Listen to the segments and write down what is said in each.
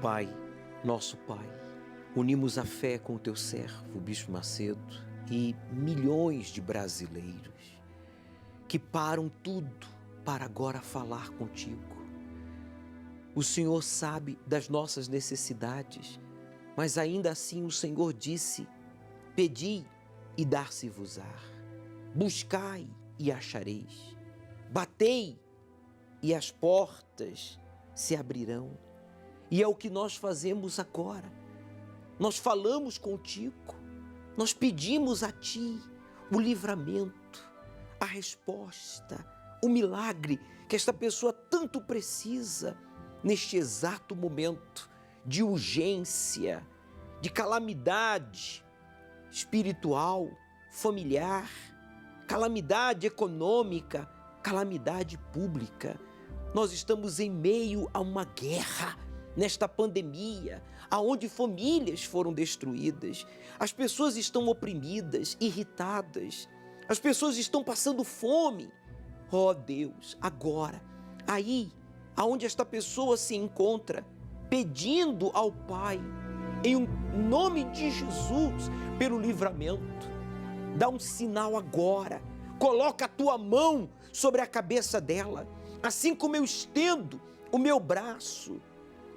Pai, nosso Pai, unimos a fé com o teu servo, o Bispo Macedo, e milhões de brasileiros que param tudo para agora falar contigo. O Senhor sabe das nossas necessidades, mas ainda assim o Senhor disse: pedi e dar-se-vos-á, buscai e achareis, batei e as portas se abrirão. E é o que nós fazemos agora. Nós falamos contigo, nós pedimos a ti o livramento, a resposta, o milagre que esta pessoa tanto precisa neste exato momento de urgência, de calamidade espiritual, familiar, calamidade econômica, calamidade pública. Nós estamos em meio a uma guerra nesta pandemia, aonde famílias foram destruídas, as pessoas estão oprimidas, irritadas, as pessoas estão passando fome. Ó Deus, agora, aí, aonde esta pessoa se encontra, pedindo ao Pai, em nome de Jesus, pelo livramento, dá um sinal agora, coloca a tua mão sobre a cabeça dela, assim como eu estendo o meu braço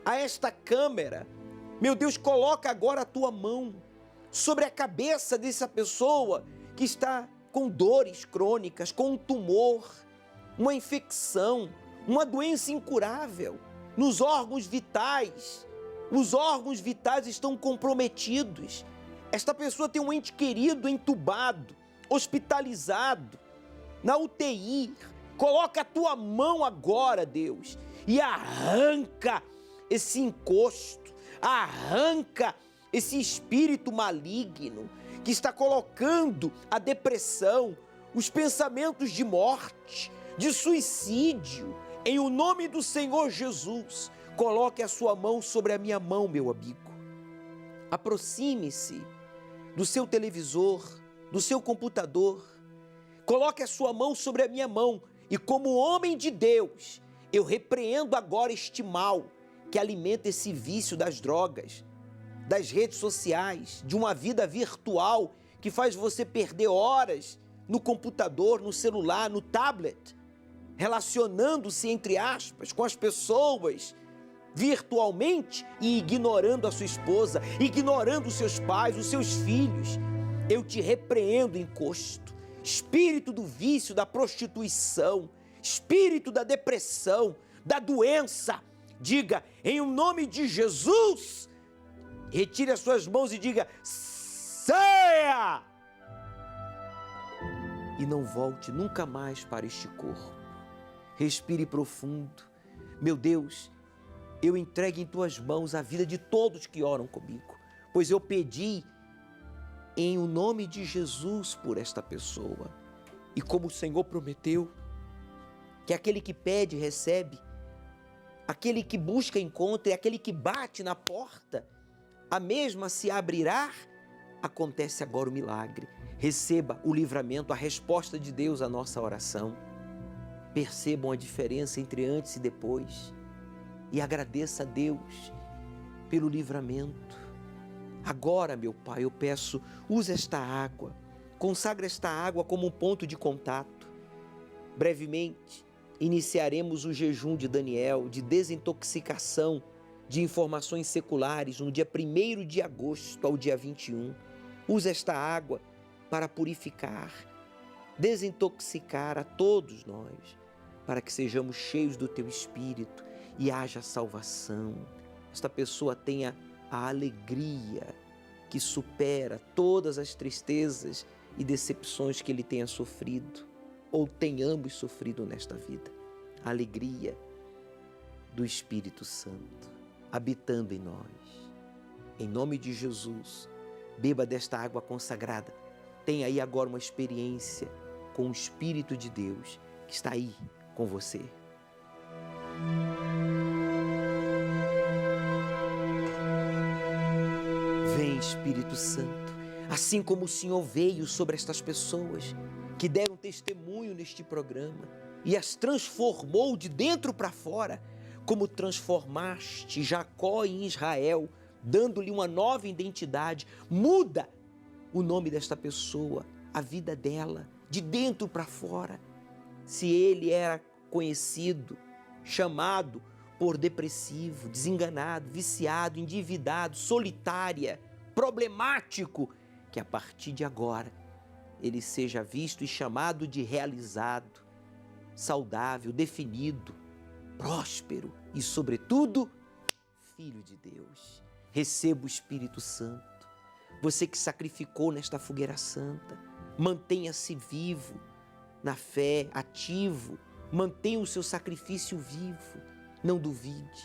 a esta câmera. Meu Deus, coloca agora a tua mão sobre a cabeça dessa pessoa que está com dores crônicas, com um tumor, uma infecção, uma doença incurável nos órgãos vitais. Os órgãos vitais estão comprometidos. Esta pessoa tem um ente querido entubado, hospitalizado, na UTI. Coloca a tua mão agora, Deus, e arranca esse encosto, arranca esse espírito maligno que está colocando a depressão, os pensamentos de morte, de suicídio. Em o nome do Senhor Jesus, coloque a sua mão sobre a minha mão, meu amigo. Aproxime-se do seu televisor, do seu computador. Coloque a sua mão sobre a minha mão e, como homem de Deus, eu repreendo agora este mal que alimenta esse vício das drogas, das redes sociais, de uma vida virtual que faz você perder horas no computador, no celular, no tablet, relacionando-se, entre aspas, com as pessoas virtualmente e ignorando a sua esposa, ignorando os seus pais, os seus filhos. Eu te repreendo, encosto, espírito do vício, da prostituição, espírito da depressão, da doença. Diga, em nome de Jesus, retire as suas mãos e diga: saia! E não volte nunca mais para este corpo. Respire profundo. Meu Deus, eu entrego em tuas mãos a vida de todos que oram comigo, pois eu pedi em o nome de Jesus por esta pessoa. E como o Senhor prometeu, que aquele que pede, recebe, aquele que busca, encontra, e aquele que bate na porta, a mesma se abrirá. Acontece agora o milagre. Receba o livramento, a resposta de Deus à nossa oração. Percebam a diferença entre antes e depois. E agradeça a Deus pelo livramento. Agora, meu Pai, eu peço, use esta água, consagra esta água como um ponto de contato. Brevemente, iniciaremos o jejum de Daniel, de desintoxicação de informações seculares, no dia 1º de agosto ao dia 21. Use esta água para purificar, desintoxicar a todos nós, para que sejamos cheios do Teu Espírito e haja salvação. Esta pessoa tenha a alegria que supera todas as tristezas e decepções que ele tenha sofrido, ou tenhamos sofrido nesta vida. A alegria do Espírito Santo habitando em nós. Em nome de Jesus, beba desta água consagrada. Tenha aí agora uma experiência com o Espírito de Deus que está aí com você. Vem, Espírito Santo, assim como o Senhor veio sobre estas pessoas que deram testemunho neste programa e as transformou de dentro para fora. como transformaste Jacó em Israel, dando-lhe uma nova identidade. Muda o nome desta pessoa, a vida dela, de dentro para fora. Se ele era conhecido, chamado por depressivo, desenganado, viciado, endividado, solitária, problemático, que a partir de agora ele seja visto e chamado de realizado, saudável, definido, próspero e, sobretudo, filho de Deus. Receba o Espírito Santo. Você que sacrificou nesta fogueira santa, mantenha-se vivo na fé, ativo, mantenha o seu sacrifício vivo, não duvide.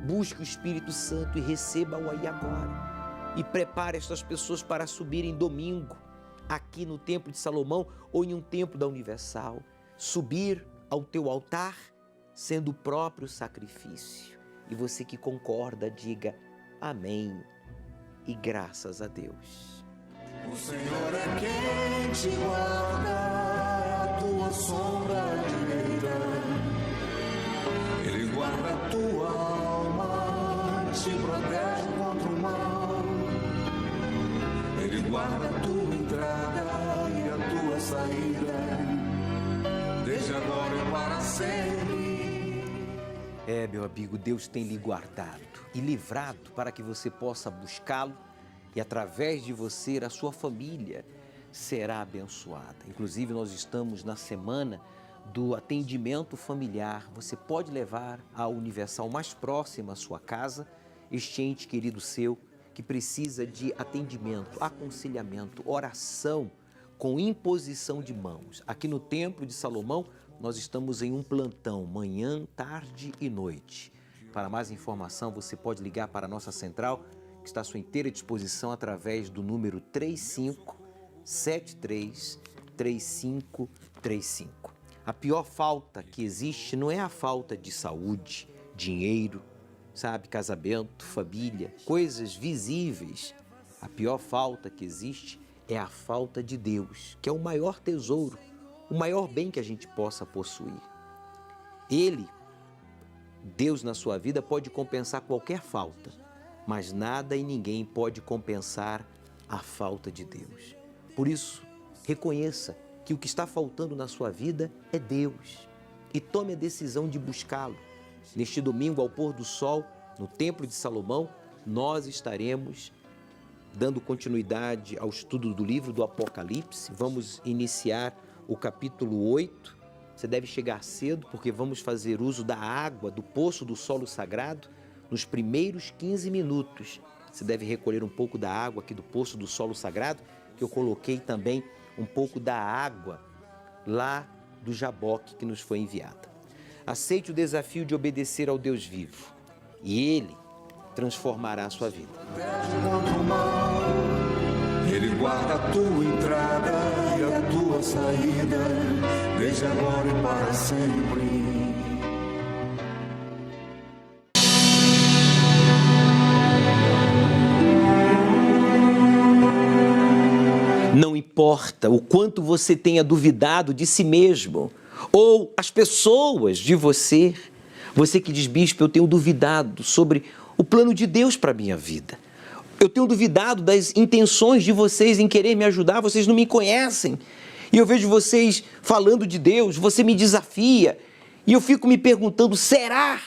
Busque o Espírito Santo e receba-o aí agora. E prepare estas pessoas para subirem domingo, aqui no Templo de Salomão ou em um templo da Universal. Subir ao teu altar, sendo o próprio sacrifício. E você que concorda, diga amém e graças a Deus. O Senhor é quem te guarda, a tua sombra direita. Ele guarda a tua alma, te protege contra o mal. Ele guarda a tua entrada e a tua saída, desde agora e para sempre. Meu amigo, Deus tem lhe guardado e livrado para que você possa buscá-lo e através de você a sua família será abençoada. Inclusive nós estamos na semana do atendimento familiar. Você pode levar a Universal mais próxima à sua casa este ente querido seu que precisa de atendimento, aconselhamento, oração com imposição de mãos. Aqui no Templo de Salomão nós estamos em um plantão, manhã, tarde e noite. Para mais informação, você pode ligar para a nossa central, que está à sua inteira disposição através do número 3573-3535. A pior falta que existe não é a falta de saúde, dinheiro, casamento, família, coisas visíveis. A pior falta que existe é a falta de Deus, que é o maior tesouro, o maior bem que a gente possa possuir. Ele, Deus na sua vida, pode compensar qualquer falta, mas nada e ninguém pode compensar a falta de Deus. Por isso, reconheça que o que está faltando na sua vida é Deus e tome a decisão de buscá-lo. Neste domingo, ao pôr do sol, no Templo de Salomão, nós estaremos dando continuidade ao estudo do livro do Apocalipse. Vamos iniciar o capítulo 8, você deve chegar cedo porque vamos fazer uso da água do poço do solo sagrado nos primeiros 15 minutos. Você deve recolher um pouco da água aqui do poço do solo sagrado, que eu coloquei também um pouco da água lá do Jaboque que nos foi enviada. Aceite o desafio de obedecer ao Deus vivo e Ele transformará a sua vida. Ele guarda a tua entrada e a tua saída, desde agora e para sempre. Não importa o quanto você tenha duvidado de si mesmo ou as pessoas de você, você que diz, bispo, eu tenho duvidado sobre o plano de Deus para a minha vida. Eu tenho duvidado das intenções de vocês em querer me ajudar, vocês não me conhecem. E eu vejo vocês falando de Deus, você me desafia. E eu fico me perguntando, será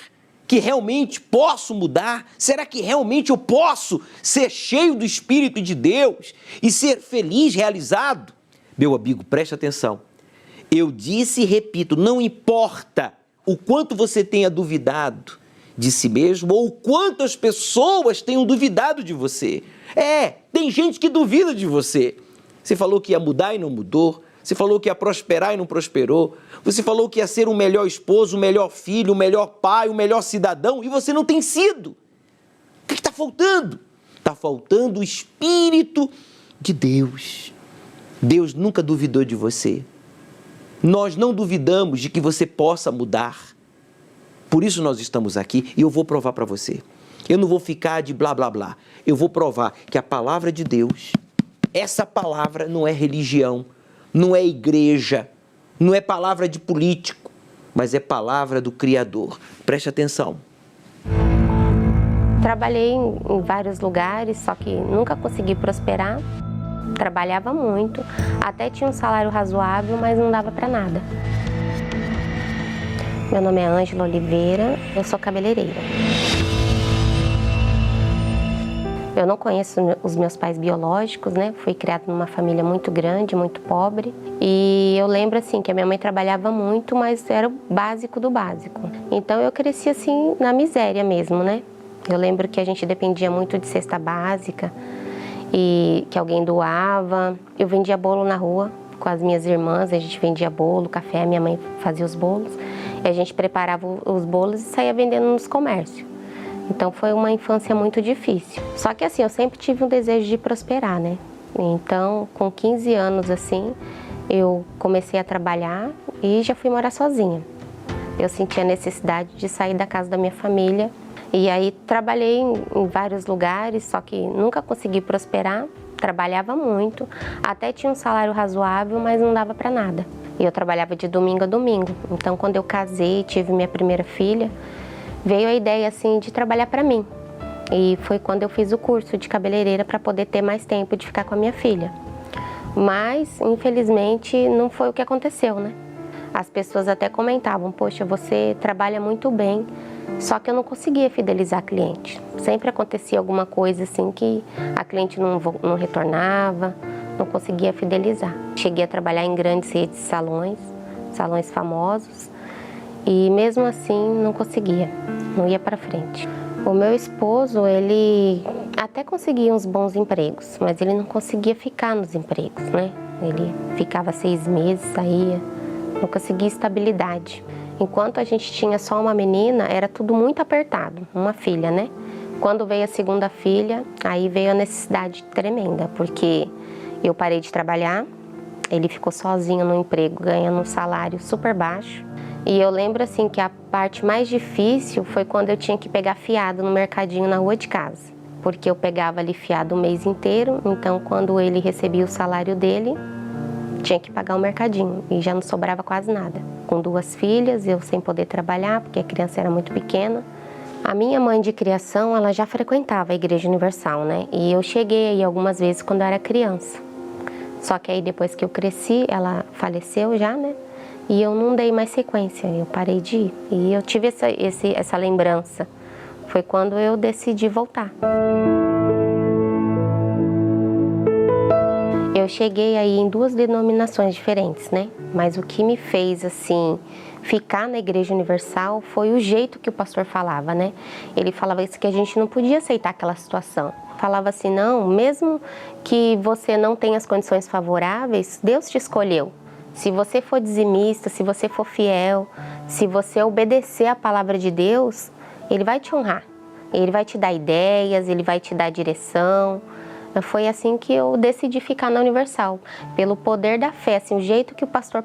que realmente posso mudar? Será que realmente eu posso ser cheio do Espírito de Deus e ser feliz, realizado? Meu amigo, preste atenção. Eu disse e repito, não importa o quanto você tenha duvidado de si mesmo ou o quanto as pessoas tenham duvidado de você. Tem gente que duvida de você. Você falou que ia mudar e não mudou. Você falou que ia prosperar e não prosperou. Você falou que ia ser um melhor esposo, um melhor filho, um melhor pai, um melhor cidadão e você não tem sido. O que está faltando? Está faltando o Espírito de Deus. Deus nunca duvidou de você. Nós não duvidamos de que você possa mudar. Por isso nós estamos aqui e eu vou provar para você. Eu não vou ficar de blá, blá, blá. Eu vou provar que a palavra de Deus, essa palavra não é religião, não é igreja, não é palavra de político, mas é palavra do Criador. Preste atenção. Trabalhei em vários lugares, só que nunca consegui prosperar. Trabalhava muito, até tinha um salário razoável, mas não dava para nada. Meu nome é Ângela Oliveira, eu sou cabeleireira. Eu não conheço os meus pais biológicos, né? Fui criada numa família muito grande, muito pobre. E eu lembro, assim, que a minha mãe trabalhava muito, mas era o básico do básico. Então eu cresci, assim, na miséria mesmo, né? Eu lembro que a gente dependia muito de cesta básica e que alguém doava. Eu vendia bolo na rua com as minhas irmãs, a gente vendia bolo, café, minha mãe fazia os bolos. E a gente preparava os bolos e saía vendendo nos comércios. Então foi uma infância muito difícil. Só que assim, eu sempre tive um desejo de prosperar, né? Então, com 15 anos assim, eu comecei a trabalhar e já fui morar sozinha. Eu senti a necessidade de sair da casa da minha família. E aí trabalhei em vários lugares, só que nunca consegui prosperar. Trabalhava muito, até tinha um salário razoável, mas não dava para nada. E eu trabalhava de domingo a domingo. Então, quando eu casei, tive minha primeira filha, veio a ideia assim de trabalhar para mim. E foi quando eu fiz o curso de cabeleireira para poder ter mais tempo de ficar com a minha filha. Mas, infelizmente, não foi o que aconteceu, né? As pessoas até comentavam, poxa, você trabalha muito bem, só que eu não conseguia fidelizar a cliente. Sempre acontecia alguma coisa assim que a cliente não retornava, não conseguia fidelizar. Cheguei a trabalhar em grandes redes de salões famosos, e mesmo assim não conseguia, não ia para frente. O meu esposo, ele até conseguia uns bons empregos, mas ele não conseguia ficar nos empregos, né? Ele ficava 6 meses, saía, não conseguia estabilidade. Enquanto a gente tinha só uma menina, era tudo muito apertado, uma filha, né? Quando veio a segunda filha, aí veio a necessidade tremenda, porque eu parei de trabalhar, ele ficou sozinho no emprego, ganhando um salário super baixo. E eu lembro assim que a parte mais difícil foi quando eu tinha que pegar fiado no mercadinho na rua de casa. Porque eu pegava ali fiado o mês inteiro, então quando ele recebia o salário dele, tinha que pagar o mercadinho e já não sobrava quase nada. Com 2 filhas, eu sem poder trabalhar, porque a criança era muito pequena. A minha mãe de criação, ela já frequentava a Igreja Universal, né? E eu cheguei aí algumas vezes quando eu era criança. Só que aí depois que eu cresci, ela faleceu já, né? E eu não dei mais sequência, eu parei de ir. E eu tive essa lembrança. Foi quando eu decidi voltar. Eu cheguei aí em 2 denominações diferentes, né? Mas o que me fez, assim, ficar na Igreja Universal foi o jeito que o pastor falava, né? Ele falava isso, que a gente não podia aceitar aquela situação. Falava assim, não, mesmo que você não tenha as condições favoráveis, Deus te escolheu. Se você for dizimista, se você for fiel, se você obedecer à palavra de Deus, Ele vai te honrar. Ele vai te dar ideias, Ele vai te dar direção. Foi assim que eu decidi ficar na Universal, pelo poder da fé. Assim, o jeito que o pastor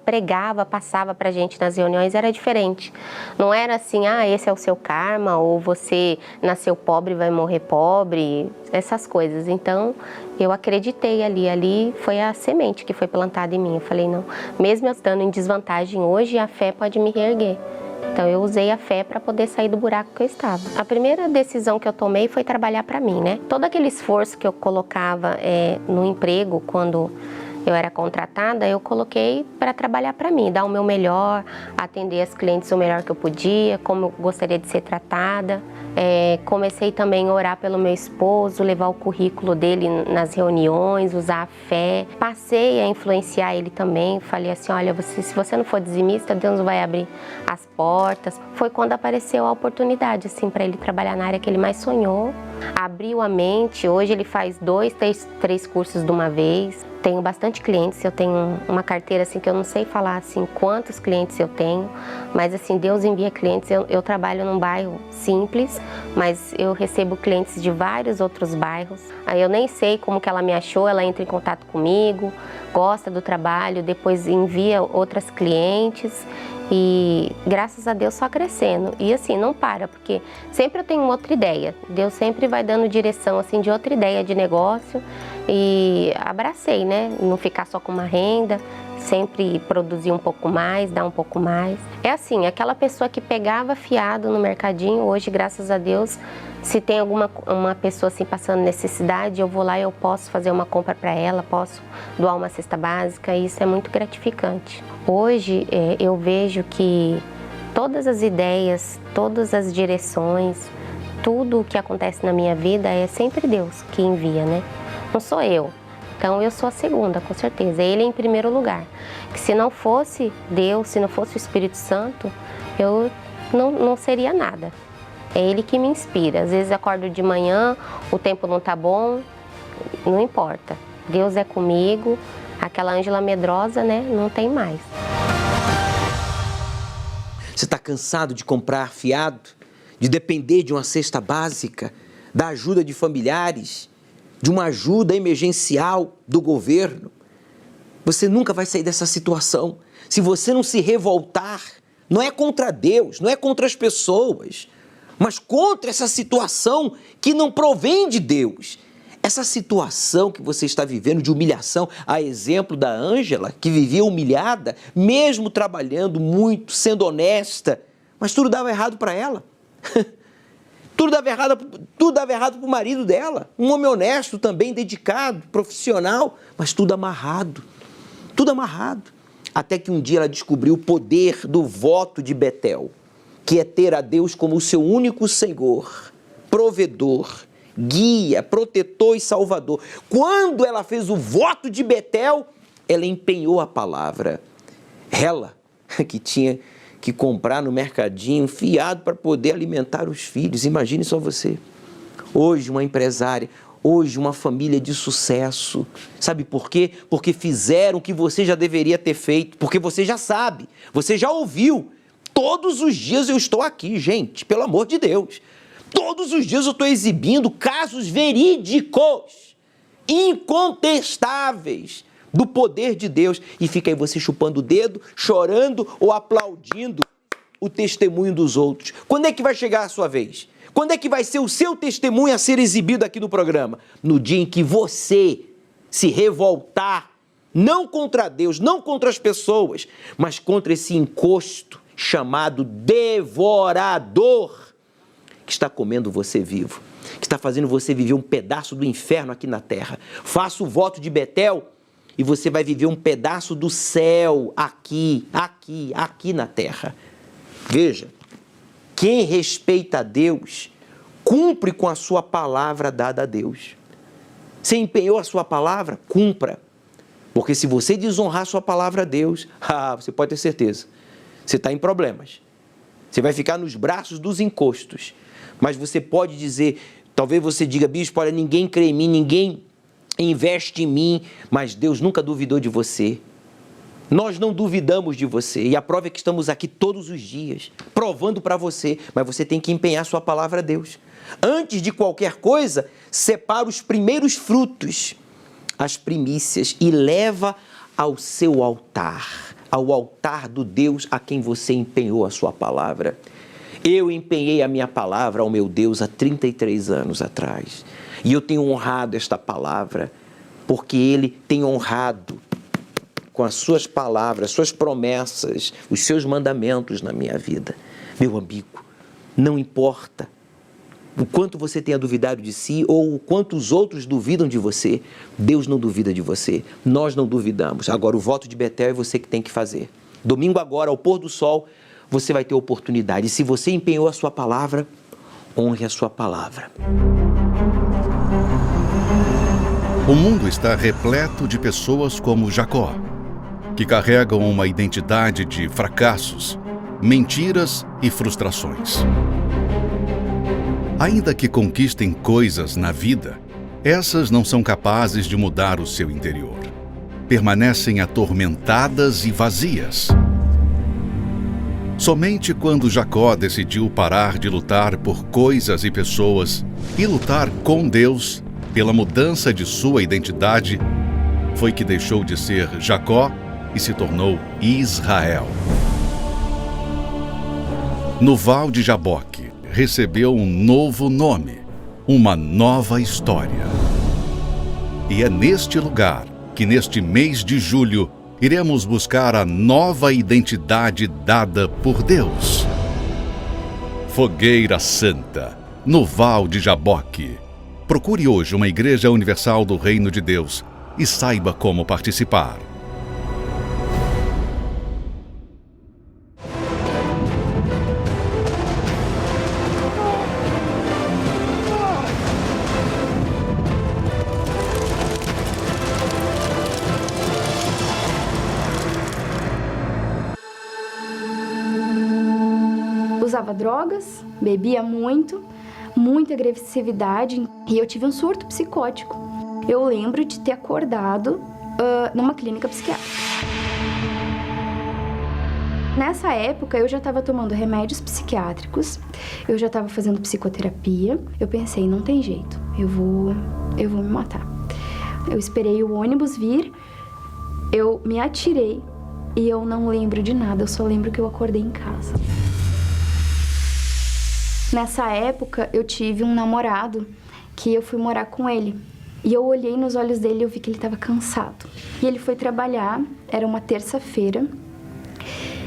pregava, passava pra gente nas reuniões era diferente. Não era assim, esse é o seu karma, ou você nasceu pobre, vai morrer pobre, essas coisas. Então, eu acreditei ali foi a semente que foi plantada em mim. Eu falei, não, mesmo eu estando em desvantagem hoje, a fé pode me reerguer. Então, eu usei a fé para poder sair do buraco que eu estava. A primeira decisão que eu tomei foi trabalhar para mim, né? Todo aquele esforço que eu colocava no emprego, quando eu era contratada, eu coloquei para trabalhar para mim, dar o meu melhor, atender as clientes o melhor que eu podia, como eu gostaria de ser tratada. Comecei também a orar pelo meu esposo, levar o currículo dele nas reuniões, usar a fé. Passei a influenciar ele também, falei assim, olha, se você não for dizimista, Deus vai abrir as portas. Foi quando apareceu a oportunidade, assim, para ele trabalhar na área que ele mais sonhou. Abriu a mente, hoje ele faz 2, 3 cursos de uma vez. Tenho bastante clientes, eu tenho uma carteira assim que eu não sei falar assim quantos clientes eu tenho, mas assim, Deus envia clientes. Eu trabalho num bairro simples, mas eu recebo clientes de vários outros bairros. Aí eu nem sei como que ela me achou, ela entra em contato comigo, gosta do trabalho, depois envia outras clientes. E graças a Deus só crescendo. E assim, não para, porque sempre eu tenho outra ideia. Deus sempre vai dando direção assim de outra ideia de negócio. E abracei, né? Não ficar só com uma renda, sempre produzir um pouco mais, dar um pouco mais. É assim, aquela pessoa que pegava fiado no mercadinho, hoje, graças a Deus, se tem uma pessoa assim passando necessidade, eu vou lá e eu posso fazer uma compra para ela, posso doar uma cesta básica, e isso é muito gratificante. Hoje eu vejo que todas as ideias, todas as direções, tudo o que acontece na minha vida é sempre Deus que envia, né? Não sou eu. Então eu sou a segunda, com certeza. Ele em primeiro lugar. Que se não fosse Deus, se não fosse o Espírito Santo, eu não seria nada. É Ele que me inspira. Às vezes eu acordo de manhã, o tempo não tá bom, não importa. Deus é comigo, aquela Ângela medrosa, né? Não tem mais. Você está cansado de comprar fiado? De depender de uma cesta básica? Da ajuda de familiares? De uma ajuda emergencial do governo? Você nunca vai sair dessa situação se você não se revoltar. Não é contra Deus, não é contra as pessoas, mas contra essa situação que não provém de Deus. Essa situação que você está vivendo de humilhação, a exemplo da Ângela, que vivia humilhada, mesmo trabalhando muito, sendo honesta, mas tudo dava errado para ela. Tudo dava errado para o marido dela, um homem honesto também, dedicado, profissional, mas tudo amarrado, até que um dia ela descobriu o poder do voto de Betel, que é ter a Deus como o seu único Senhor, provedor, guia, protetor e salvador. Quando ela fez o voto de Betel, ela empenhou a palavra. Ela, que tinha que comprar no mercadinho fiado para poder alimentar os filhos. Imagine só você. Hoje uma empresária, hoje uma família de sucesso. Sabe por quê? Porque fizeram o que você já deveria ter feito, porque você já sabe, você já ouviu. Todos os dias eu estou aqui, gente, pelo amor de Deus. Todos os dias eu estou exibindo casos verídicos, incontestáveis, do poder de Deus, e fica aí você chupando o dedo, chorando ou aplaudindo o testemunho dos outros. Quando é que vai chegar a sua vez? Quando é que vai ser o seu testemunho a ser exibido aqui no programa? No dia em que você se revoltar, não contra Deus, não contra as pessoas, mas contra esse encosto chamado devorador, que está comendo você vivo, que está fazendo você viver um pedaço do inferno aqui na terra. Faça o voto de Betel e você vai viver um pedaço do céu aqui na terra. Veja, quem respeita a Deus, cumpre com a sua palavra dada a Deus. Você empenhou a sua palavra? Cumpra. Porque se você desonrar a sua palavra a Deus, você pode ter certeza, você está em problemas. Você vai ficar nos braços dos encostos. Mas você pode dizer, talvez você diga, bispo, olha, ninguém crê em mim, ninguém investe em mim, mas Deus nunca duvidou de você. Nós não duvidamos de você, e a prova é que estamos aqui todos os dias, provando para você, mas você tem que empenhar sua palavra a Deus. Antes de qualquer coisa, separa os primeiros frutos, as primícias, e leva ao seu altar, ao altar do Deus a quem você empenhou a sua palavra. Eu empenhei a minha palavra ao meu Deus há 33 anos atrás. E eu tenho honrado esta palavra, porque Ele tem honrado com as suas palavras, suas promessas, os seus mandamentos na minha vida. Meu amigo, não importa o quanto você tenha duvidado de si ou o quanto os outros duvidam de você, Deus não duvida de você, nós não duvidamos. Agora o voto de Betel é você que tem que fazer. Domingo agora, ao pôr do sol, você vai ter oportunidade. E se você empenhou a sua palavra, honre a sua palavra. O mundo está repleto de pessoas como Jacó, que carregam uma identidade de fracassos, mentiras e frustrações. Ainda que conquistem coisas na vida, essas não são capazes de mudar o seu interior. Permanecem atormentadas e vazias. Somente quando Jacó decidiu parar de lutar por coisas e pessoas e lutar com Deus pela mudança de sua identidade, foi que deixou de ser Jacó e se tornou Israel. No Val de Jaboque, recebeu um novo nome, uma nova história. E é neste lugar que, neste mês de julho, iremos buscar a nova identidade dada por Deus. Fogueira Santa, no Val de Jaboque. Procure hoje uma Igreja Universal do Reino de Deus e saiba como participar. Usava drogas, bebia muito, muita agressividade e eu tive um surto psicótico. Eu lembro de ter acordado numa clínica psiquiátrica. Nessa época eu já estava tomando remédios psiquiátricos, eu já estava fazendo psicoterapia. Eu pensei, não tem jeito, eu vou me matar. Eu esperei o ônibus vir, eu me atirei e eu não lembro de nada, eu só lembro que eu acordei em casa. Nessa época, eu tive um namorado que eu fui morar com ele. E eu olhei nos olhos dele e eu vi que ele estava cansado. E ele foi trabalhar, era uma terça-feira.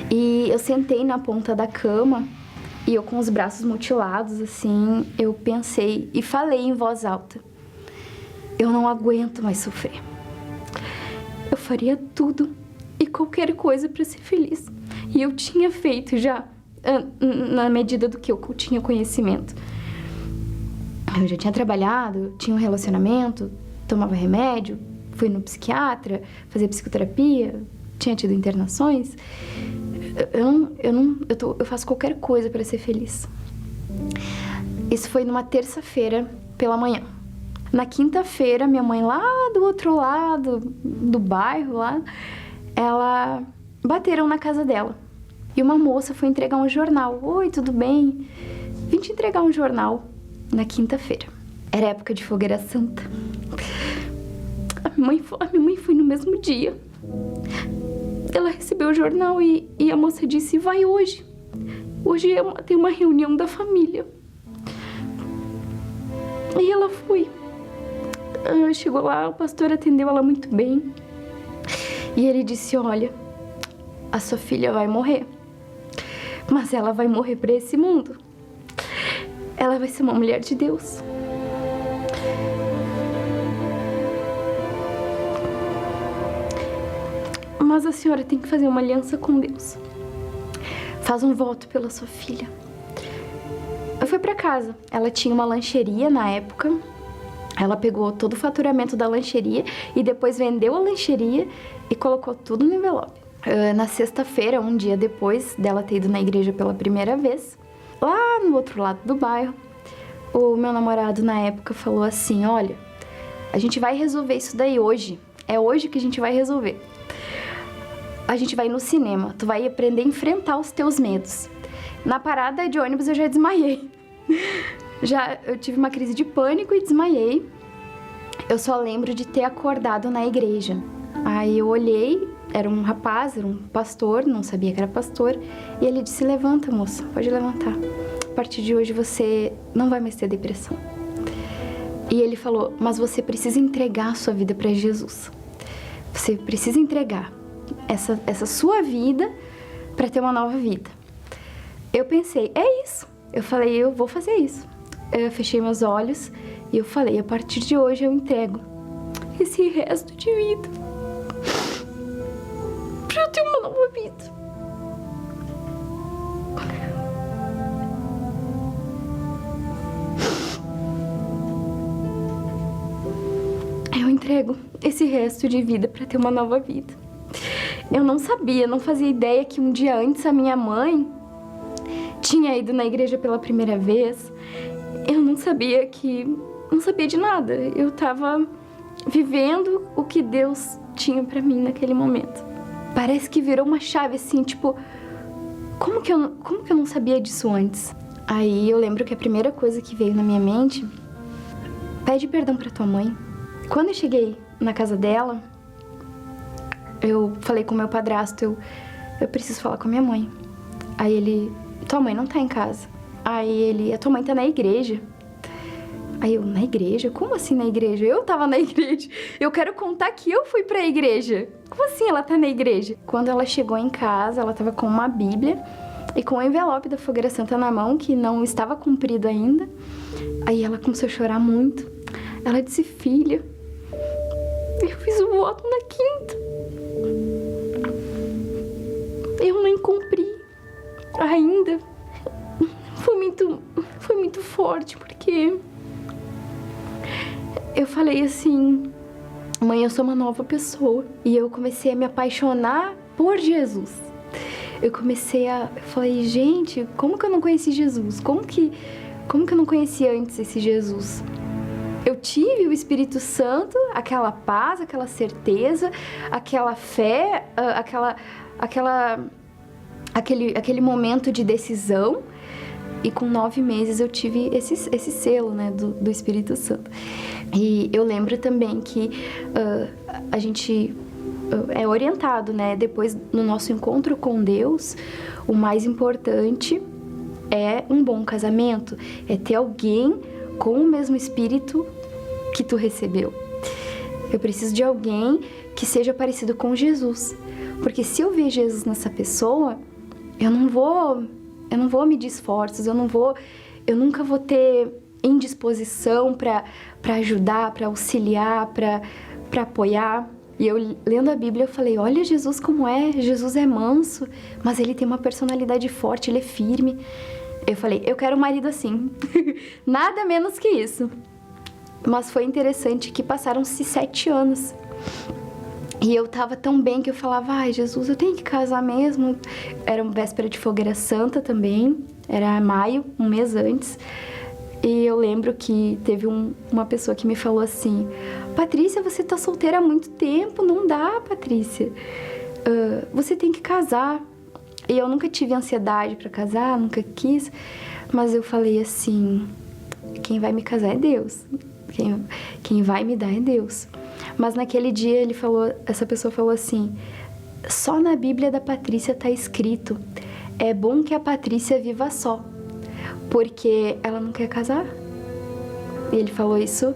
E eu sentei na ponta da cama e eu com os braços mutilados, assim, eu pensei e falei em voz alta: eu não aguento mais sofrer. Eu faria tudo e qualquer coisa para ser feliz. E eu tinha feito já, na medida do que eu tinha conhecimento. Eu já tinha trabalhado, tinha um relacionamento, tomava remédio, fui no psiquiatra, fazia psicoterapia, tinha tido internações. Eu faço qualquer coisa para ser feliz. Isso foi numa terça-feira pela manhã. Na quinta-feira, minha mãe lá do outro lado do bairro lá, ela bateram na casa dela. E uma moça foi entregar um jornal. Oi, tudo bem? Vim te entregar um jornal na quinta-feira. Era época de Fogueira Santa. A minha mãe foi no mesmo dia. Ela recebeu o jornal e a moça disse: vai hoje. Hoje tem uma reunião da família. E ela foi. Chegou lá, o pastor atendeu ela muito bem. E ele disse: olha, a sua filha vai morrer. Mas ela vai morrer para esse mundo. Ela vai ser uma mulher de Deus. Mas a senhora tem que fazer uma aliança com Deus. Faz um voto pela sua filha. Eu fui para casa. Ela tinha uma lancheria na época. Ela pegou todo o faturamento da lancheria e depois vendeu a lancheria e colocou tudo no envelope. Na sexta-feira, um dia depois dela ter ido na igreja pela primeira vez, lá no outro lado do bairro, o meu namorado na época falou assim: olha, a gente vai resolver isso daí hoje. É hoje que a gente vai resolver. A gente vai no cinema, tu vai aprender a enfrentar os teus medos. Na parada de ônibus eu já desmaiei. Eu tive uma crise de pânico e desmaiei. Eu só lembro de ter acordado na igreja. Aí eu olhei, era um rapaz, era um pastor, não sabia que era pastor, e ele disse: levanta, moça, pode levantar. A partir de hoje você não vai mais ter depressão. E ele falou: mas você precisa entregar a sua vida para Jesus. Você precisa entregar essa sua vida para ter uma nova vida. Eu pensei, é isso. Eu falei, eu vou fazer isso. Eu fechei meus olhos e eu falei: a partir de hoje eu entrego esse resto de vida para eu ter uma nova vida. Eu entrego esse resto de vida para ter uma nova vida. Eu não sabia, não fazia ideia que um dia antes a minha mãe tinha ido na igreja pela primeira vez. Eu não sabia de nada. Eu tava vivendo o que Deus tinha pra mim naquele momento. Parece que virou uma chave assim, tipo, como que eu não sabia disso antes? Aí eu lembro que a primeira coisa que veio na minha mente: pede perdão pra tua mãe. Quando eu cheguei na casa dela, eu falei com meu padrasto: eu preciso falar com a minha mãe. Aí ele: tua mãe não tá em casa. Aí ele: a tua mãe tá na igreja. Aí eu, na igreja? Como assim na igreja? Eu tava na igreja. Eu quero contar que eu fui pra igreja. Como assim ela tá na igreja? Quando ela chegou em casa, ela tava com uma Bíblia e com o envelope da Fogueira Santa na mão, que não estava cumprido ainda. Aí ela começou a chorar muito. Ela disse, filha, eu fiz o voto na quinta. Eu não cumpri ainda. Foi muito forte, porque eu falei assim, mãe, eu sou uma nova pessoa. E eu comecei a me apaixonar por Jesus. Eu falei, gente, como que eu não conheci Jesus? Como que eu não conhecia antes esse Jesus? Eu tive o Espírito Santo, aquela paz, aquela certeza, aquela fé, aquele momento de decisão. E com 9 meses eu tive esse selo, né, do Espírito Santo. E eu lembro também que a gente é orientado, né, depois no nosso encontro com Deus, o mais importante é um bom casamento, é ter alguém com o mesmo Espírito que tu recebeu. Eu preciso de alguém que seja parecido com Jesus, porque se eu ver Jesus nessa pessoa, eu não vou medir esforços, eu nunca vou ter indisposição para ajudar, para auxiliar, para apoiar. E eu, lendo a Bíblia, eu falei, olha Jesus como é, Jesus é manso, mas ele tem uma personalidade forte, ele é firme. Eu falei, eu quero um marido assim, nada menos que isso. Mas foi interessante que passaram-se 7 anos. E eu tava tão bem que eu falava, ai Jesus, eu tenho que casar mesmo. Era uma véspera de Fogueira Santa também, era maio, um mês antes. E eu lembro que teve uma pessoa que me falou assim, Patrícia, você tá solteira há muito tempo, não dá, Patrícia. Você tem que casar. E eu nunca tive ansiedade pra casar, nunca quis. Mas eu falei assim, quem vai me casar é Deus. Quem vai me dar é Deus. Mas naquele dia essa pessoa falou assim, só na Bíblia da Patrícia tá escrito, é bom que a Patrícia viva só, porque ela não quer casar. E ele falou isso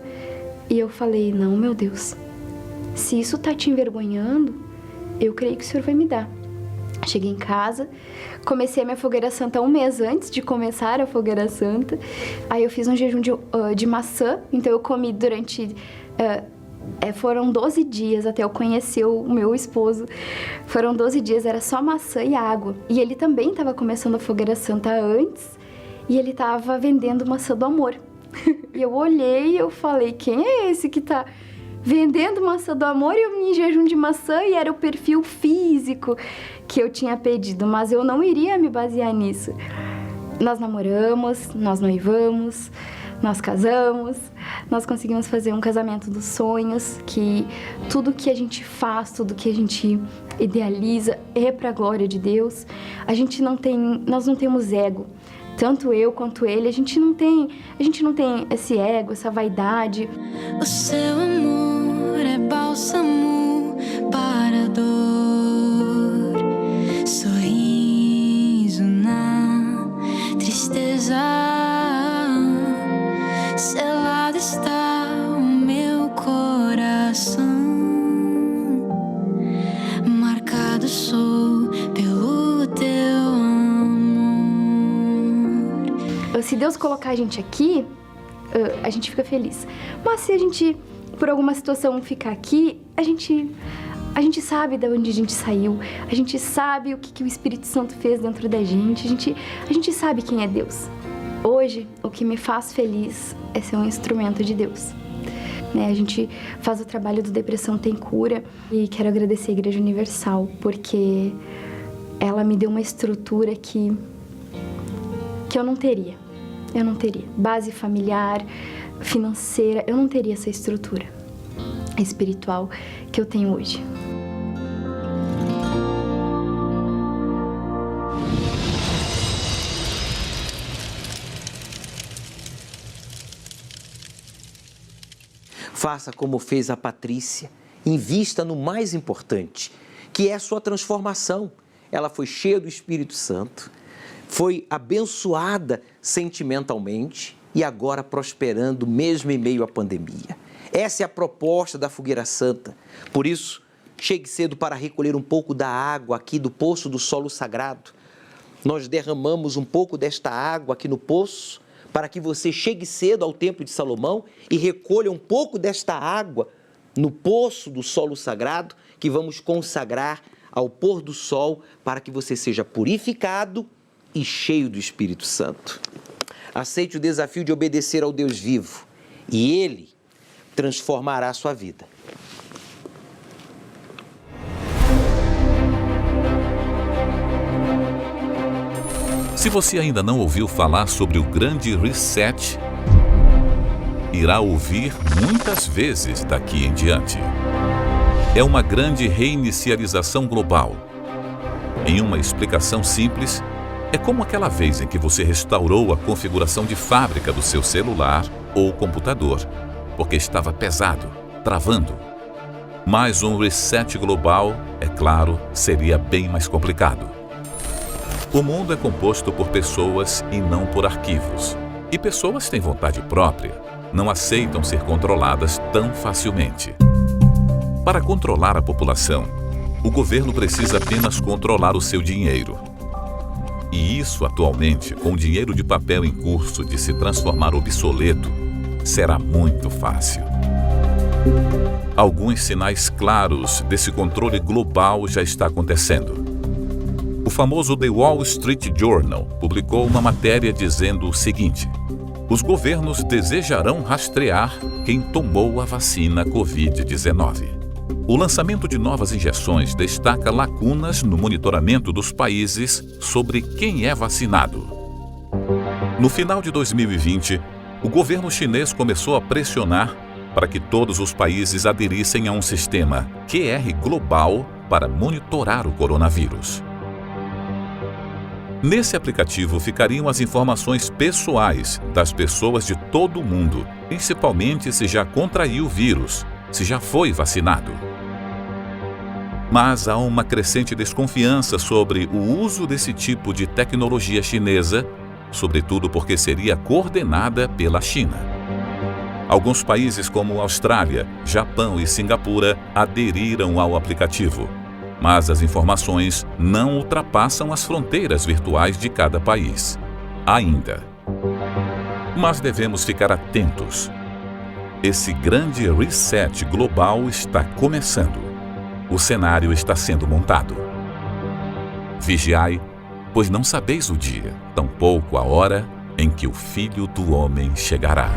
e eu falei, não, meu Deus, se isso tá te envergonhando, eu creio que o Senhor vai me dar. Cheguei em casa, comecei a minha Fogueira Santa 1 mês antes de começar a Fogueira Santa. Aí eu fiz um jejum de maçã, então eu comi durante... foram 12 dias até eu conhecer o meu esposo. Foram 12 dias, era só maçã e água. E ele também estava começando a Fogueira Santa antes, e ele estava vendendo maçã do amor. E eu olhei e eu falei, quem é esse que tá vendendo maçã do amor? E eu em jejum de maçã, e era o perfil físico que eu tinha pedido, mas eu não iria me basear nisso. Nós namoramos, nós noivamos, nós casamos, nós conseguimos fazer um casamento dos sonhos, que tudo que a gente faz, tudo que a gente idealiza é para a glória de Deus. Nós não temos ego, tanto eu quanto ele, a gente não tem esse ego, essa vaidade. O seu amor é bálsamo para a dor, sorriso na tristeza. Selado está o meu coração, marcado sou pelo teu amor. Se Deus colocar a gente aqui, a gente fica feliz. Mas se a gente, por alguma situação, ficar aqui, a gente sabe de onde a gente saiu, a gente sabe o que o Espírito Santo fez dentro da gente, a gente sabe quem é Deus. Hoje, o que me faz feliz é ser um instrumento de Deus. A gente faz o trabalho do Depressão Tem Cura e quero agradecer a Igreja Universal, porque ela me deu uma estrutura que eu não teria. Eu não teria. Base familiar, financeira, eu não teria essa estrutura espiritual que eu tenho hoje. Faça como fez a Patrícia, invista no mais importante, que é a sua transformação. Ela foi cheia do Espírito Santo, foi abençoada sentimentalmente e agora prosperando mesmo em meio à pandemia. Essa é a proposta da Fogueira Santa. Por isso, chegue cedo para recolher um pouco da água aqui do Poço do Solo Sagrado. Nós derramamos um pouco desta água aqui no poço para que você chegue cedo ao Templo de Salomão e recolha um pouco desta água no Poço do Solo Sagrado, que vamos consagrar ao pôr do sol para que você seja purificado e cheio do Espírito Santo. Aceite o desafio de obedecer ao Deus vivo e Ele transformará a sua vida. Se você ainda não ouviu falar sobre o Grande Reset, irá ouvir muitas vezes daqui em diante. É uma grande reinicialização global. Em uma explicação simples, é como aquela vez em que você restaurou a configuração de fábrica do seu celular ou computador, porque estava pesado, travando. Mas um reset global, é claro, seria bem mais complicado. O mundo é composto por pessoas e não por arquivos. E pessoas têm vontade própria, não aceitam ser controladas tão facilmente. Para controlar a população, o governo precisa apenas controlar o seu dinheiro. E isso, atualmente, com o dinheiro de papel em curso de se transformar obsoleto, será muito fácil. Alguns sinais claros desse controle global já está acontecendo. O famoso The Wall Street Journal publicou uma matéria dizendo o seguinte: os governos desejarão rastrear quem tomou a vacina Covid-19. O lançamento de novas injeções destaca lacunas no monitoramento dos países sobre quem é vacinado. No final de 2020, o governo chinês começou a pressionar para que todos os países aderissem a um sistema QR global para monitorar o coronavírus. Nesse aplicativo ficariam as informações pessoais das pessoas de todo o mundo, principalmente se já contraiu o vírus, se já foi vacinado. Mas há uma crescente desconfiança sobre o uso desse tipo de tecnologia chinesa, sobretudo porque seria coordenada pela China. Alguns países como Austrália, Japão e Singapura aderiram ao aplicativo. Mas as informações não ultrapassam as fronteiras virtuais de cada país. Ainda. Mas devemos ficar atentos. Esse grande reset global está começando. O cenário está sendo montado. Vigiai, pois não sabeis o dia, tampouco a hora em que o Filho do Homem chegará.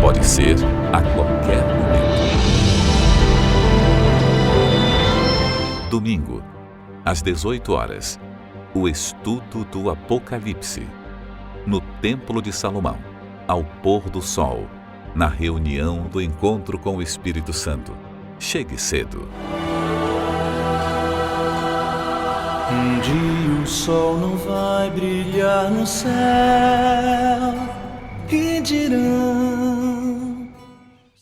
Pode ser a qualquer momento. Domingo, às 18 horas, o estudo do Apocalipse, no Templo de Salomão, ao pôr do sol, na reunião do encontro com o Espírito Santo. Chegue cedo. Um dia o sol não vai brilhar no céu e dirão: